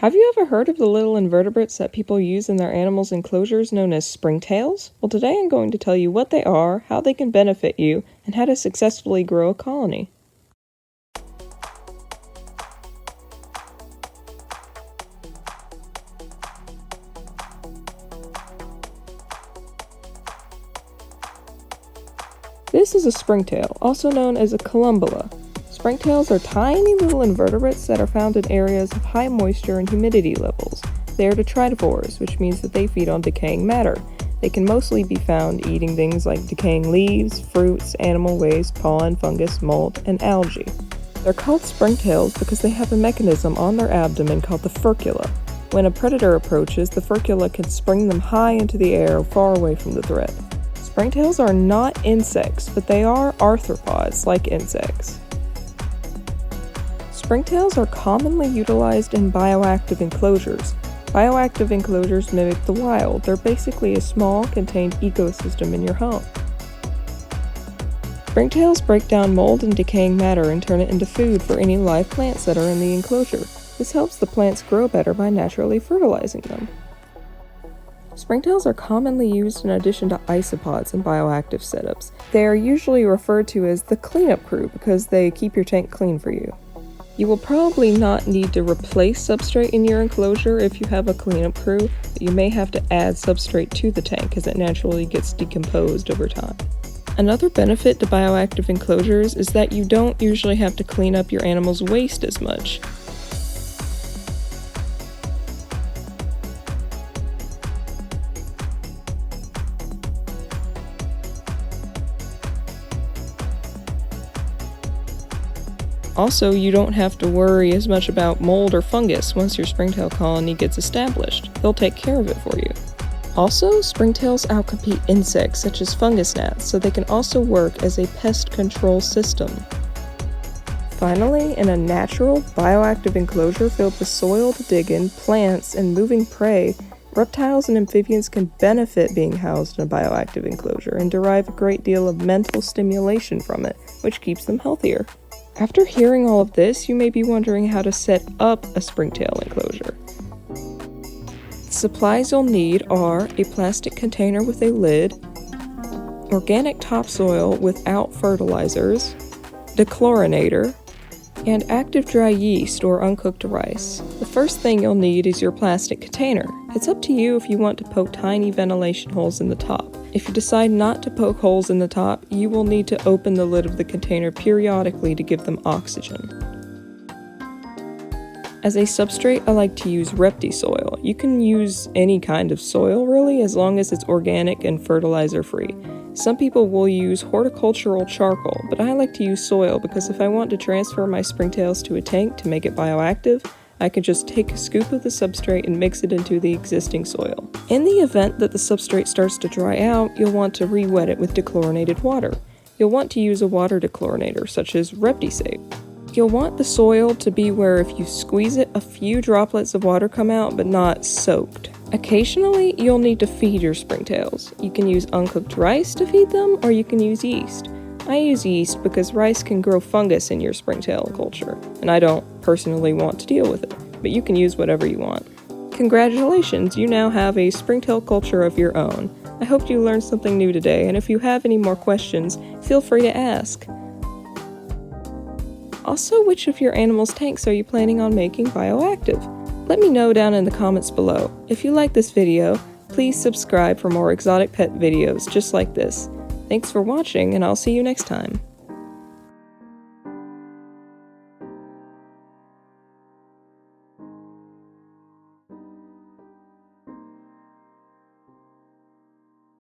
Have you ever heard of the little invertebrates that people use in their animals' enclosures known as springtails? Well, today I'm going to tell you what they are, how they can benefit you, and how to successfully grow a colony. This is a springtail, also known as a columbella. Springtails are tiny little invertebrates that are found in areas of high moisture and humidity levels. They are detritivores, which means that they feed on decaying matter. They can mostly be found eating things like decaying leaves, fruits, animal waste, pollen, fungus, mold, and algae. They're called springtails because they have a mechanism on their abdomen called the furcula. When a predator approaches, the furcula can spring them high into the air far away from the threat. Springtails are not insects, but they are arthropods like insects. Springtails are commonly utilized in bioactive enclosures. Bioactive enclosures mimic the wild. They're basically a small, contained ecosystem in your home. Springtails break down mold and decaying matter and turn it into food for any live plants that are in the enclosure. This helps the plants grow better by naturally fertilizing them. Springtails are commonly used in addition to isopods in bioactive setups. They are usually referred to as the cleanup crew because they keep your tank clean for you. You will probably not need to replace substrate in your enclosure if you have a cleanup crew, but you may have to add substrate to the tank as it naturally gets decomposed over time. Another benefit to bioactive enclosures is that you don't usually have to clean up your animal's waste as much. Also, you don't have to worry as much about mold or fungus once your springtail colony gets established. They'll take care of it for you. Also, springtails outcompete insects such as fungus gnats, so they can also work as a pest control system. Finally, in a natural, bioactive enclosure filled with soil to dig in, plants, and moving prey, reptiles and amphibians can benefit being housed in a bioactive enclosure and derive a great deal of mental stimulation from it, which keeps them healthier. After hearing all of this, you may be wondering how to set up a springtail enclosure. The supplies you'll need are a plastic container with a lid, organic topsoil without fertilizers, dechlorinator, and active dry yeast or uncooked rice. The first thing you'll need is your plastic container. It's up to you if you want to poke tiny ventilation holes in the top. If you decide not to poke holes in the top, you will need to open the lid of the container periodically to give them oxygen. As a substrate, I like to use Repti soil. You can use any kind of soil really, as long as it's organic and fertilizer free. Some people will use horticultural charcoal, but I like to use soil because if I want to transfer my springtails to a tank to make it bioactive, I can just take a scoop of the substrate and mix it into the existing soil. In the event that the substrate starts to dry out, you'll want to re-wet it with dechlorinated water. You'll want to use a water dechlorinator, such as Repti. You'll want the soil to be where if you squeeze it, a few droplets of water come out, but not soaked. Occasionally, you'll need to feed your springtails. You can use uncooked rice to feed them, or you can use yeast. I use yeast because rice can grow fungus in your springtail culture, and I don't personally want to deal with it, but you can use whatever you want. Congratulations, you now have a springtail culture of your own. I hope you learned something new today, and if you have any more questions, feel free to ask. Also, which of your animals' tanks are you planning on making bioactive? Let me know down in the comments below. If you like this video, please subscribe for more exotic pet videos just like this. Thanks for watching, and I'll see you next time.